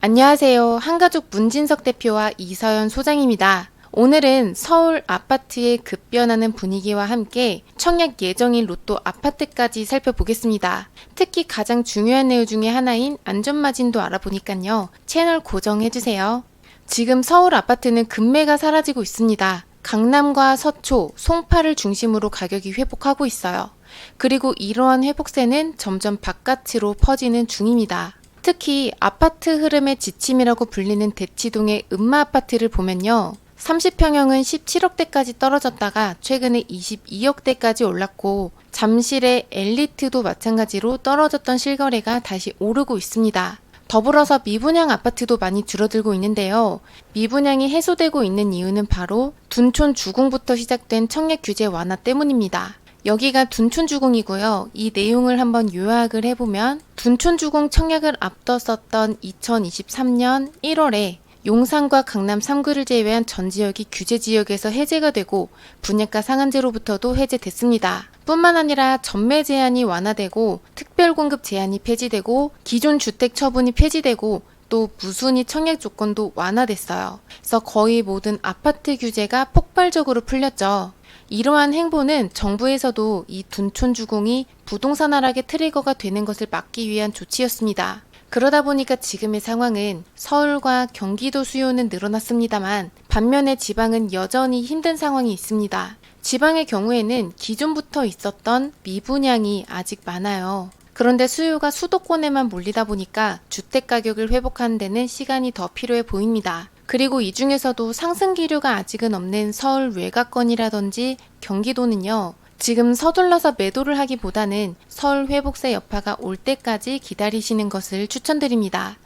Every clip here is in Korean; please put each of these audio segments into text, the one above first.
안녕하세요. 한가족 문진석 대표와 이서연 소장입니다. 오늘은 서울 아파트의 급변하는 분위기와 함께 청약 예정인 로또 아파트까지 살펴보겠습니다. 특히 가장 중요한 내용 중에 하나인 안전마진도 알아보니까요. 채널 고정해주세요. 지금 서울 아파트는 급매가 사라지고 있습니다. 강남과 서초, 송파를 중심으로 가격이 회복하고 있어요. 그리고 이러한 회복세는 점점 바깥으로 퍼지는 중입니다. 특히 아파트 흐름의 지침이라고 불리는 대치동의 음마아파트를 보면요. 30평형은 17억대까지 떨어졌다가 최근에 22억대까지 올랐고 잠실의 엘리트도 마찬가지로 떨어졌던 실거래가 다시 오르고 있습니다. 더불어서 미분양 아파트도 많이 줄어들고 있는데요. 미분양이 해소되고 있는 이유는 바로 둔촌 주공부터 시작된 청약 규제 완화 때문입니다. 여기가 둔촌주공이고요. 이 내용을 한번 요약을 해보면 둔촌주공 청약을 앞뒀었던 2023년 1월에 용산과 강남 3구를 제외한 전 지역이 규제지역에서 해제가 되고 분양가 상한제로부터도 해제됐습니다. 뿐만 아니라 전매 제한이 완화되고 특별공급 제한이 폐지되고 기존 주택 처분이 폐지되고 또 무순위 청약 조건도 완화됐어요. 그래서 거의 모든 아파트 규제가 폭발적으로 풀렸죠. 이러한 행보는 정부에서도 이 둔촌주공이 부동산 하락의 트리거가 되는 것을 막기 위한 조치였습니다. 그러다 보니까 지금의 상황은 서울과 경기도 수요는 늘어났습니다만 반면에 지방은 여전히 힘든 상황이 있습니다. 지방의 경우에는 기존부터 있었던 미분양이 아직 많아요. 그런데 수요가 수도권에만 몰리다 보니까 주택 가격을 회복하는 데는 시간이 더 필요해 보입니다. 그리고 이 중에서도 상승 기류가 아직은 없는 서울 외곽권이라든지 경기도는요. 지금 서둘러서 매도를 하기보다는 서울 회복세 여파가 올 때까지 기다리시는 것을 추천드립니다.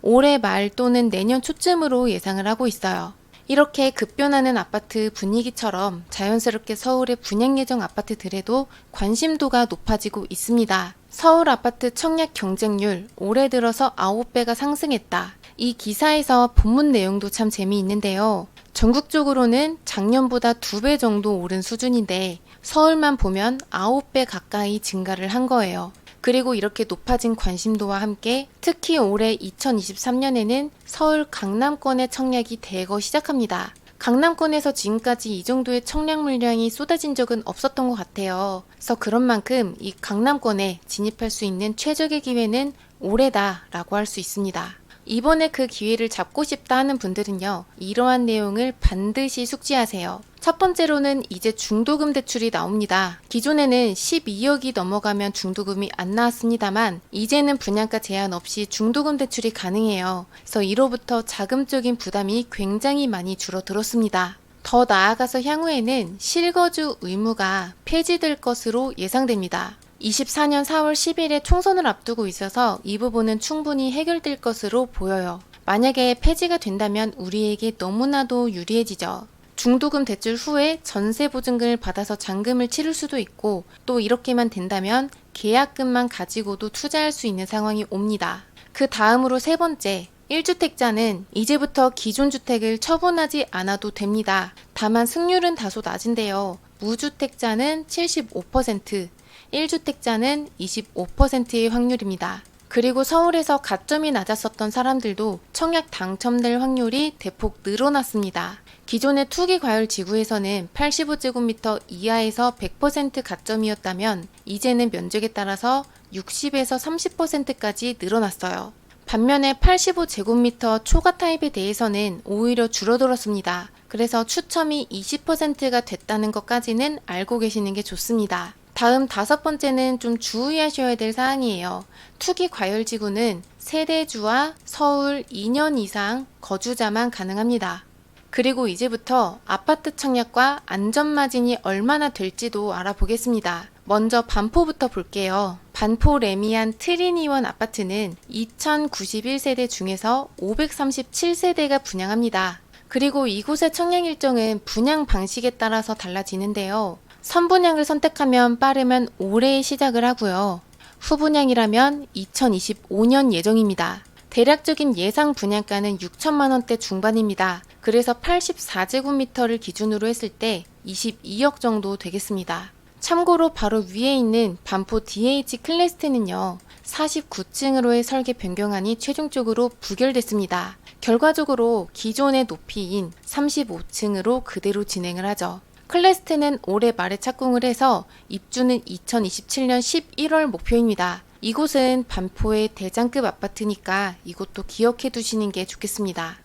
올해 말 또는 내년 초쯤으로 예상을 하고 있어요. 이렇게 급변하는 아파트 분위기처럼 자연스럽게 서울의 분양 예정 아파트들에도 관심도가 높아지고 있습니다. 서울 아파트 청약 경쟁률 올해 들어서 9배가 상승했다. 이 기사에서 본문 내용도 참 재미있는데요. 전국적으로는 작년보다 2배 정도 오른 수준인데 서울만 보면 9배 가까이 증가를 한 거예요. 그리고 이렇게 높아진 관심도와 함께 특히 올해 2023년에는 서울 강남권의 청약이 대거 시작합니다. 강남권에서 지금까지 이 정도의 청약 물량이 쏟아진 적은 없었던 것 같아요. 그래서 그런 만큼 이 강남권에 진입할 수 있는 최적의 기회는 올해다라고 할 수 있습니다. 이번에 그 기회를 잡고 싶다 하는 분들은요. 이러한 내용을 반드시 숙지하세요. 첫 번째로는 이제 중도금 대출이 나옵니다. 기존에는 12억이 넘어가면 중도금이 안 나왔습니다만 이제는 분양가 제한 없이 중도금 대출이 가능해요. 그래서 이로부터 자금적인 부담이 굉장히 많이 줄어들었습니다. 더 나아가서 향후에는 실거주 의무가 폐지될 것으로 예상됩니다. 24년 4월 10일에 총선을 앞두고 있어서 이 부분은 충분히 해결될 것으로 보여요. 만약에 폐지가 된다면 우리에게 너무나도 유리해지죠. 중도금 대출 후에 전세보증금을 받아서 잔금을 치를 수도 있고 또 이렇게만 된다면 계약금만 가지고도 투자할 수 있는 상황이 옵니다. 그 다음으로 세 번째, 1주택자는 이제부터 기존 주택을 처분하지 않아도 됩니다. 다만 승률은 다소 낮은데요. 무주택자는 75%, 1주택자는 25%의 확률입니다. 그리고 서울에서 가점이 낮았었던 사람들도 청약 당첨될 확률이 대폭 늘어났습니다. 기존의 투기 과열 지구에서는 85제곱미터 이하에서 100% 가점이었다면 이제는 면적에 따라서 60에서 30%까지 늘어났어요. 반면에 85제곱미터 초과 타입에 대해서는 오히려 줄어들었습니다. 그래서 추첨이 20%가 됐다는 것까지는 알고 계시는 게 좋습니다. 다음 5번째는 좀 주의하셔야 될 사항이에요. 투기 과열지구는 세대주와 서울 2년 이상 거주자만 가능합니다. 그리고 이제부터 아파트 청약과 안전마진이 얼마나 될지도 알아보겠습니다. 먼저 반포부터 볼게요. 반포 레미안 트리니원 아파트는 2091세대 중에서 537세대가 분양합니다. 그리고 이곳의 청약 일정은 분양 방식에 따라서 달라지는데요. 선분양을 선택하면 빠르면 올해 시작을 하고요. 후분양이라면 2025년 예정입니다. 대략적인 예상 분양가는 6천만 원대 중반입니다. 그래서 84제곱미터를 기준으로 했을 때 22억 정도 되겠습니다. 참고로 바로 위에 있는 반포 DH 클래스트는요, 49층으로의 설계 변경안이 최종적으로 부결됐습니다. 결과적으로 기존의 높이인 35층으로 그대로 진행을 하죠. 클래스트는 올해 말에 착공을 해서 입주는 2027년 11월 목표입니다. 이곳은 반포의 대장급 아파트니까 이곳도 기억해 두시는 게 좋겠습니다.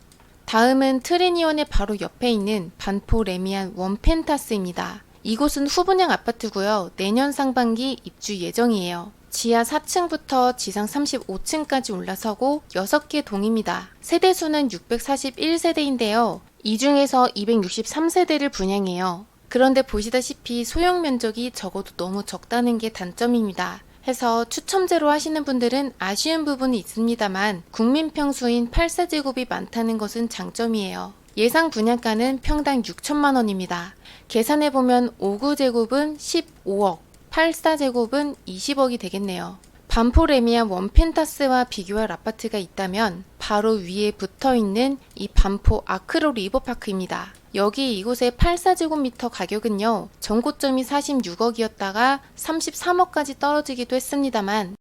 다음은 트레니원의 바로 옆에 있는 반포 레미안 원펜타스입니다. 이곳은 후분양 아파트고요. 내년 상반기 입주 예정이에요. 지하 4층부터 지상 35층까지 올라서고 6개 동입니다. 세대수는 641세대인데요. 이 중에서 263세대를 분양해요. 그런데 보시다시피 소형 면적이 적어도 너무 적다는 게 단점입니다. 해서 추첨제로 하시는 분들은 아쉬운 부분이 있습니다만 국민 평수인 8사제곱이 많다는 것은 장점이에요. 예상 분양가는 평당 6천만 원입니다. 계산해보면 5구제곱은 15억, 8사제곱은 20억이 되겠네요. 반포 레미안 원펜타스와 비교할 아파트가 있다면 바로 위에 붙어있는 이 반포 아크로 리버파크입니다. 여기 이곳의 84제곱미터 가격은요, 전고점이 46억이었다가 33억까지 떨어지기도 했습니다만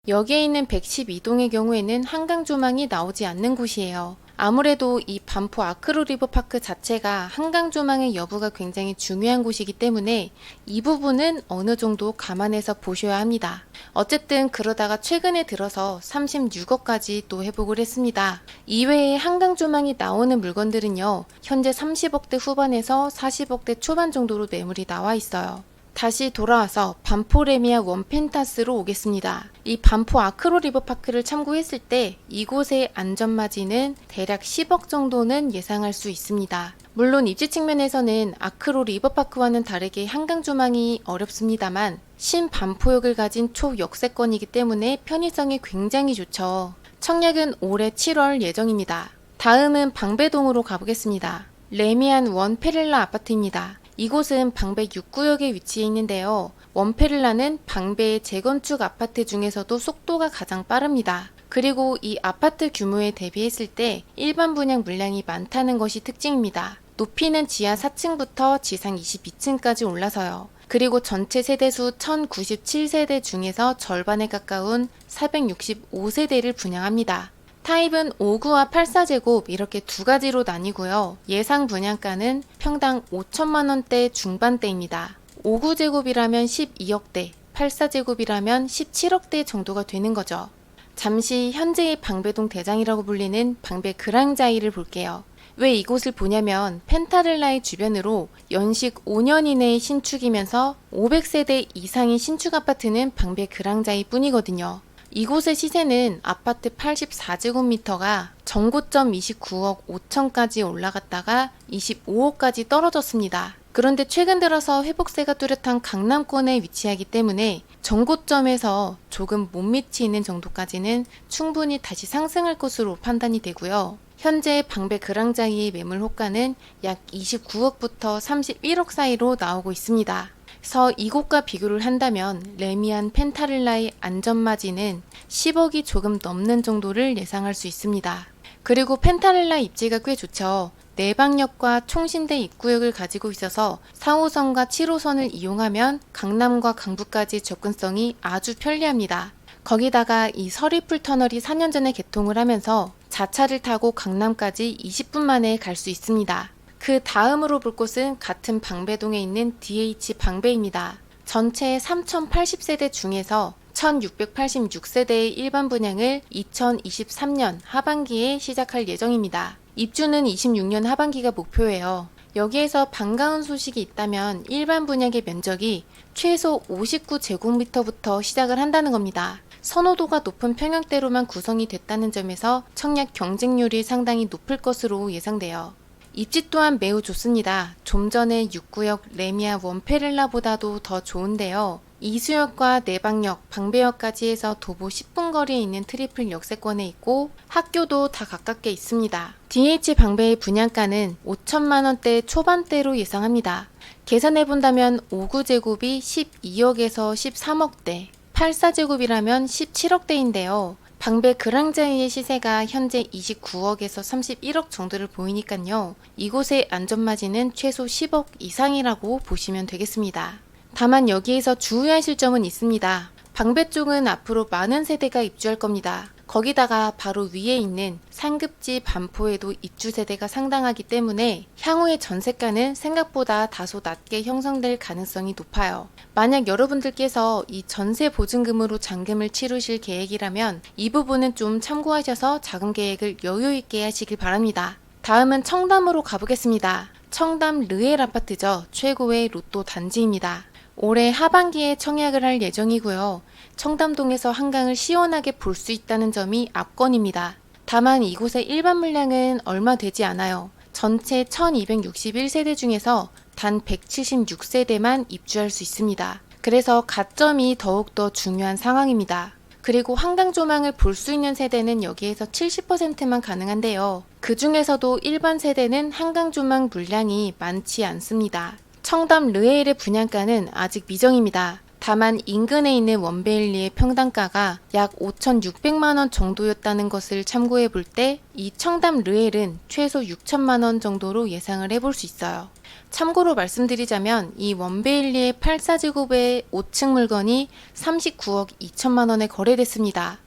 여기에 있는 112동의 경우에는 한강 조망이 나오지 않는 곳이에요. 아무래도 이 반포 아크로 리버파크 자체가 한강 조망의 여부가 굉장히 중요한 곳이기 때문에 이 부분은 어느 정도 감안해서 보셔야 합니다. 어쨌든 그러다가 최근에 들어서 36억까지 또 회복을 했습니다. 이외에 한강 조망이 나오는 물건들은요, 현재 30억대 후반에서 40억대 초반 정도로 매물이 나와 있어요. 다시 돌아와서 반포 레미안 원펜타스로 오겠습니다. 이 반포 아크로 리버파크를 참고했을 때 이곳의 안전마진은 대략 10억 정도는 예상할 수 있습니다. 물론 입지 측면에서는 아크로 리버파크와는 다르게 한강 조망이 어렵습니다만 신반포역을 가진 초역세권이기 때문에 편의성이 굉장히 좋죠. 청약은 올해 7월 예정입니다. 다음은 방배동으로 가보겠습니다. 레미안 원페릴라 아파트입니다. 이곳은 방배 6구역에 위치해 있는데요. 원페릴라는 방배의 재건축 아파트 중에서도 속도가 가장 빠릅니다. 그리고 이 아파트 규모에 대비했을 때 일반 분양 물량이 많다는 것이 특징입니다. 높이는 지하 4층부터 지상 22층까지 올라서요. 그리고 전체 세대수 1097세대 중에서 절반에 가까운 465세대를 분양합니다. 타입은 5구와 8사제곱 이렇게 두 가지로 나뉘고요. 예상 분양가는 평당 5천만원대 중반대입니다. 5구제곱이라면 12억대, 8사제곱이라면 17억대 정도가 되는 거죠. 잠시 현재의 방배동 대장이라고 불리는 방배 그랑자이를 볼게요. 왜 이곳을 보냐면 펜타렐라의 주변으로 연식 5년 이내의 신축이면서 500세대 이상의 신축 아파트는 방배 그랑자이 뿐이거든요. 이곳의 시세는 아파트 84제곱미터가 전고점 29억 5천까지 올라갔다가 25억까지 떨어졌습니다. 그런데 최근 들어서 회복세가 뚜렷한 강남권에 위치하기 때문에 전고점에서 조금 못 미치는 정도까지는 충분히 다시 상승할 것으로 판단이 되고요. 현재 방배 그랑자이의 매물 호가는 약 29억부터 31억 사이로 나오고 있습니다. 그래서 이곳과 비교를 한다면 레미안 펜타렐라의 안전마진은 10억이 조금 넘는 정도를 예상할 수 있습니다. 그리고 펜타렐라 입지가 꽤 좋죠. 내방역과 총신대 입구역을 가지고 있어서 4호선과 7호선을 이용하면 강남과 강북까지 접근성이 아주 편리합니다. 거기다가 이 서리풀 터널이 4년 전에 개통을 하면서 자차를 타고 강남까지 20분 만에 갈 수 있습니다. 그 다음으로 볼 곳은 같은 방배동에 있는 DH 방배입니다. 전체 3080세대 중에서 1686세대의 일반 분양을 2023년 하반기에 시작할 예정입니다. 입주는 26년 하반기가 목표예요. 여기에서 반가운 소식이 있다면 일반 분양의 면적이 최소 59제곱미터부터 시작을 한다는 겁니다. 선호도가 높은 평형대로만 구성이 됐다는 점에서 청약 경쟁률이 상당히 높을 것으로 예상돼요. 입지 또한 매우 좋습니다. 좀 전에 6구역 레미안 원페릴라보다도 더 좋은데요. 이수역과 내방역, 방배역까지 해서 도보 10분 거리에 있는 트리플 역세권에 있고 학교도 다 가깝게 있습니다. DH 방배의 분양가는 5천만원대 초반대로 예상합니다. 계산해본다면 5구제곱이 12억에서 13억대, 8사제곱이라면 17억대인데요. 방배 그랑자이의 시세가 현재 29억에서 31억 정도를 보이니까요. 이곳의 안전마진은 최소 10억 이상이라고 보시면 되겠습니다. 다만 여기에서 주의하실 점은 있습니다. 방배 쪽은 앞으로 많은 세대가 입주할 겁니다. 거기다가 바로 위에 있는 상급지 반포에도 입주 세대가 상당하기 때문에 향후의 전세가는 생각보다 다소 낮게 형성될 가능성이 높아요. 만약 여러분들께서 이 전세 보증금으로 잔금을 치르실 계획이라면 이 부분은 좀 참고하셔서 자금 계획을 여유 있게 하시길 바랍니다. 다음은 청담으로 가보겠습니다. 청담 르엘 아파트죠. 최고의 로또 단지입니다. 올해 하반기에 청약을 할 예정이고요. 청담동에서 한강을 시원하게 볼 수 있다는 점이 압권입니다. 다만 이곳의 일반 물량은 얼마 되지 않아요. 전체 1261세대 중에서 단 176세대만 입주할 수 있습니다. 그래서 가점이 더욱더 중요한 상황입니다. 그리고 한강 조망을 볼 수 있는 세대는 여기에서 70%만 가능한데요. 그 중에서도 일반 세대는 한강 조망 물량이 많지 않습니다. 청담 르엘의 분양가는 아직 미정입니다. 다만 인근에 있는 원베일리의 평당가가 약 5,600만원 정도였다는 것을 참고해 볼 때 이 청담 르엘은 최소 6천만원 정도로 예상을 해볼 수 있어요. 참고로 말씀드리자면 이 원베일리의 84제곱의 5층 물건이 39억 2천만원에 거래됐습니다.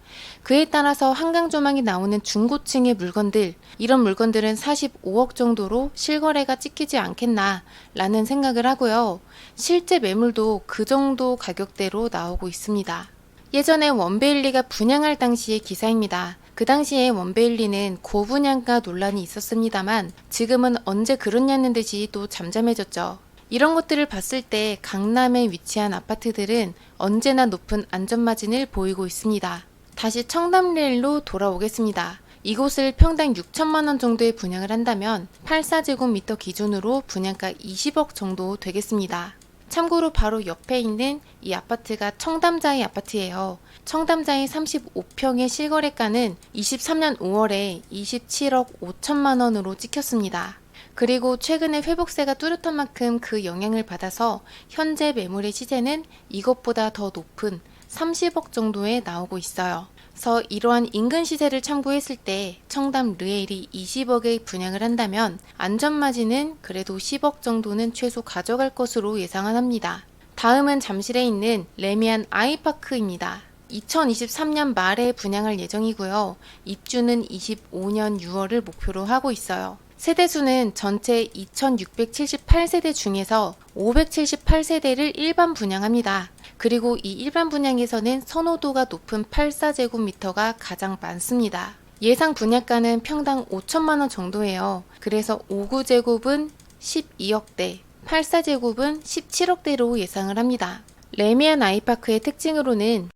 그에 따라서 한강 조망이 나오는 중고층의 물건들, 이런 물건들은 45억 정도로 실거래가 찍히지 않겠나 라는 생각을 하고요. 실제 매물도 그 정도 가격대로 나오고 있습니다. 예전에 원베일리가 분양할 당시의 기사입니다. 그 당시에 원베일리는 고분양가 논란이 있었습니다만 지금은 언제 그렇냐는 듯이 또 잠잠해졌죠. 이런 것들을 봤을 때 강남에 위치한 아파트들은 언제나 높은 안전마진을 보이고 있습니다. 다시 청담리엘로 돌아오겠습니다. 이곳을 평당 6천만원 정도에 분양을 한다면 84제곱미터 기준으로 분양가 20억 정도 되겠습니다. 참고로 바로 옆에 있는 이 아파트가 청담자이 아파트예요. 청담자이 35평의 실거래가는 23년 5월에 27억 5천만원으로 찍혔습니다. 그리고 최근에 회복세가 뚜렷한 만큼 그 영향을 받아서 현재 매물의 시세는 이것보다 더 높은 30억 정도에 나오고 있어요. 그래서 이러한 인근 시세를 참고했을 때 청담 르엘이 20억에 분양을 한다면 안전마진은 그래도 10억 정도는 최소 가져갈 것으로 예상을 합니다. 다음은 잠실에 있는 레미안 아이파크입니다. 2023년 말에 분양할 예정이고요. 입주는 25년 6월을 목표로 하고 있어요. 세대수는 전체 2678세대 중에서 578세대를 일반 분양합니다. 그리고 이 일반 분양에서는 선호도가 높은 84제곱미터가 가장 많습니다. 예상 분양가는 평당 5천만원 정도예요. 그래서 59제곱은 12억대, 84제곱은 17억대로 예상을 합니다. 레미안 아이파크의 특징으로는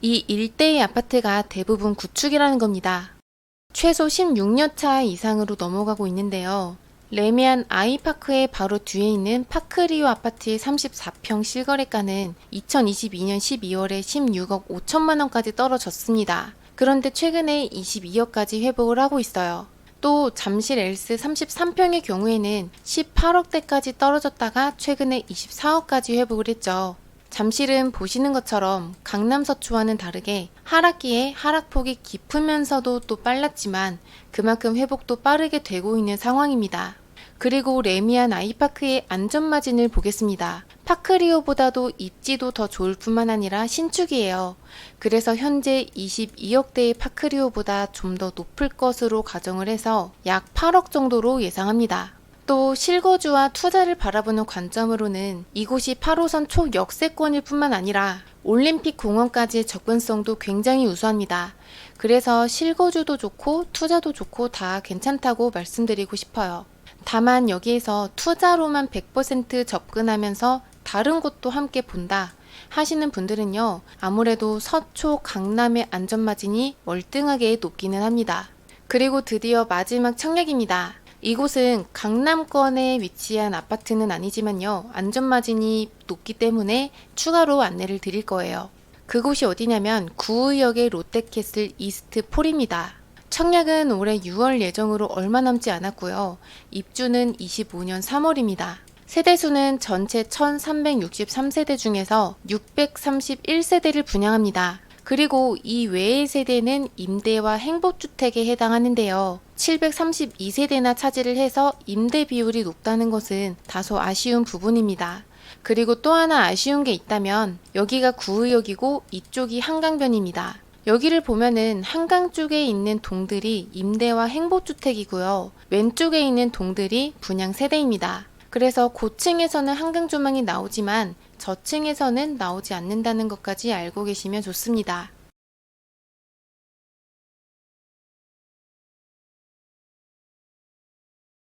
이 일대의 아파트가 대부분 구축이라는 겁니다. 최소 16년차 이상으로 넘어가고 있는데요. 레미안 아이파크의 바로 뒤에 있는 파크리오 아파트의 34평 실거래가는 2022년 12월에 16억 5천만원까지 떨어졌습니다. 그런데 최근에 22억까지 회복을 하고 있어요. 또 잠실 엘스 33평의 경우에는 18억대까지 떨어졌다가 최근에 24억까지 회복을 했죠. 잠실은 보시는 것처럼 강남 서초와는 다르게 하락기에 하락폭이 깊으면서도 또 빨랐지만 그만큼 회복도 빠르게 되고 있는 상황입니다. 그리고 레미안 아이파크의 안전마진을 보겠습니다. 파크리오보다도 입지도 더 좋을 뿐만 아니라 신축이에요. 그래서 현재 22억대의 파크리오보다 좀 더 높을 것으로 가정을 해서 약 8억 정도로 예상합니다. 또 실거주와 투자를 바라보는 관점으로는 이곳이 8호선 초역세권일 뿐만 아니라 올림픽 공원까지의 접근성도 굉장히 우수합니다. 그래서 실거주도 좋고 투자도 좋고 다 괜찮다고 말씀드리고 싶어요. 다만 여기에서 투자로만 100% 접근하면서 다른 곳도 함께 본다 하시는 분들은요, 아무래도 서초 강남의 안전마진이 월등하게 높기는 합니다. 그리고 드디어 마지막 청약입니다. 이곳은 강남권에 위치한 아파트는 아니지만요, 안전마진이 높기 때문에 추가로 안내를 드릴 거예요. 그곳이 어디냐면 구의역의 롯데캐슬 이스트폴입니다. 청약은 올해 6월 예정으로 얼마 남지 않았고요. 입주는 25년 3월입니다. 세대수는 전체 1363세대 중에서 631세대를 분양합니다. 그리고 이 외의 세대는 임대와 행복주택에 해당하는데요. 732세대나 차지를 해서 임대 비율이 높다는 것은 다소 아쉬운 부분입니다. 그리고 또 하나 아쉬운 게 있다면 여기가 구의역이고 이쪽이 한강변입니다. 여기를 보면은 한강 쪽에 있는 동들이 임대와 행복주택이고요. 왼쪽에 있는 동들이 분양 세대입니다. 그래서 고층에서는 한강 조망이 나오지만 저층에서는 나오지 않는다는 것까지 알고 계시면 좋습니다.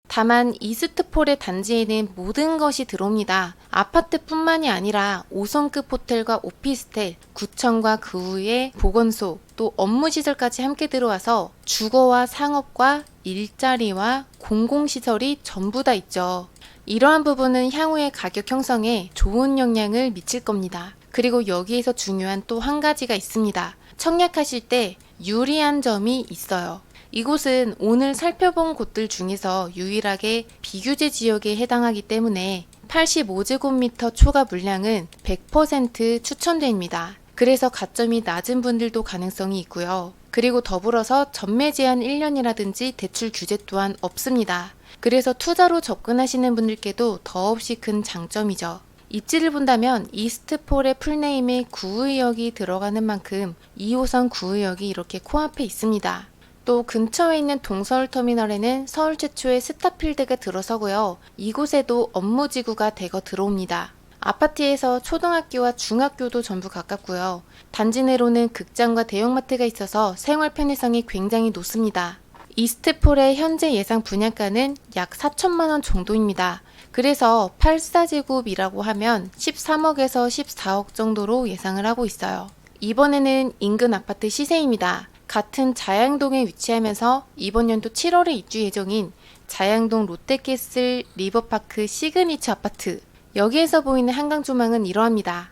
다만 이스트폴의 단지에는 모든 것이 들어옵니다. 아파트뿐만이 아니라 5성급 호텔과 오피스텔, 구청과 그 후에 보건소, 또 업무시설까지 함께 들어와서 주거와 상업과 일자리와 공공시설이 전부 다 있죠. 이러한 부분은 향후의 가격 형성에 좋은 영향을 미칠 겁니다. 그리고 여기에서 중요한 또 한 가지가 있습니다. 청약하실 때 유리한 점이 있어요. 이곳은 오늘 살펴본 곳들 중에서 유일하게 비규제 지역에 해당하기 때문에 85제곱미터 초과 물량은 100% 추천됩니다. 그래서 가점이 낮은 분들도 가능성이 있고요. 그리고 더불어서 전매 제한 1년이라든지 대출 규제 또한 없습니다. 그래서 투자로 접근하시는 분들께도 더없이 큰 장점이죠. 입지를 본다면 이스트폴의 풀네임에 구의역이 들어가는 만큼 2호선 구의역이 이렇게 코앞에 있습니다. 또 근처에 있는 동서울터미널에는 서울 최초의 스타필드가 들어서고요. 이곳에도 업무지구가 대거 들어옵니다. 아파트에서 초등학교와 중학교도 전부 가깝고요. 단지 내로는 극장과 대형마트가 있어서 생활 편의성이 굉장히 높습니다. 이스트폴의 현재 예상 분양가는 약 4천만 원 정도입니다. 그래서 84제곱이라고 하면 13억에서 14억 정도로 예상을 하고 있어요. 이번에는 인근 아파트 시세입니다. 같은 자양동에 위치하면서 이번 연도 7월에 입주 예정인 자양동 롯데캐슬 리버파크 시그니처 아파트. 여기에서 보이는 한강 조망은 이러합니다.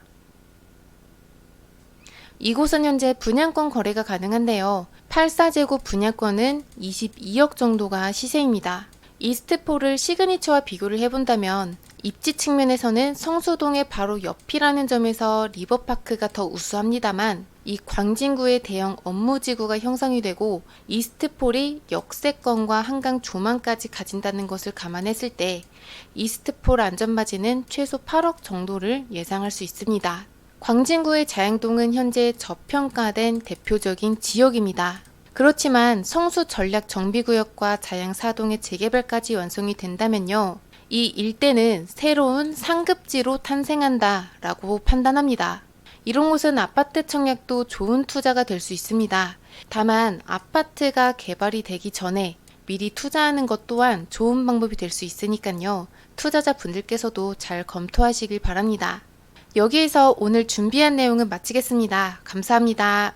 이곳은 현재 분양권 거래가 가능한데요. 84제곱 분양권은 22억 정도가 시세입니다. 이스트폴을 시그니처와 비교를 해본다면 입지 측면에서는 성수동의 바로 옆이라는 점에서 리버파크가 더 우수합니다만 이 광진구의 대형 업무지구가 형성이 되고 이스트폴이 역세권과 한강 조망까지 가진다는 것을 감안했을 때 이스트폴 안전마진은 최소 8억 정도를 예상할 수 있습니다. 광진구의 자양동은 현재 저평가된 대표적인 지역입니다. 그렇지만 성수 전략 정비구역과 자양 4동의 재개발까지 완성이 된다면요. 이 일대는 새로운 상급지로 탄생한다 라고 판단합니다. 이런 곳은 아파트 청약도 좋은 투자가 될 수 있습니다. 다만 아파트가 개발이 되기 전에 미리 투자하는 것 또한 좋은 방법이 될 수 있으니까요. 투자자 분들께서도 잘 검토하시길 바랍니다. 여기에서 오늘 준비한 내용은 마치겠습니다. 감사합니다.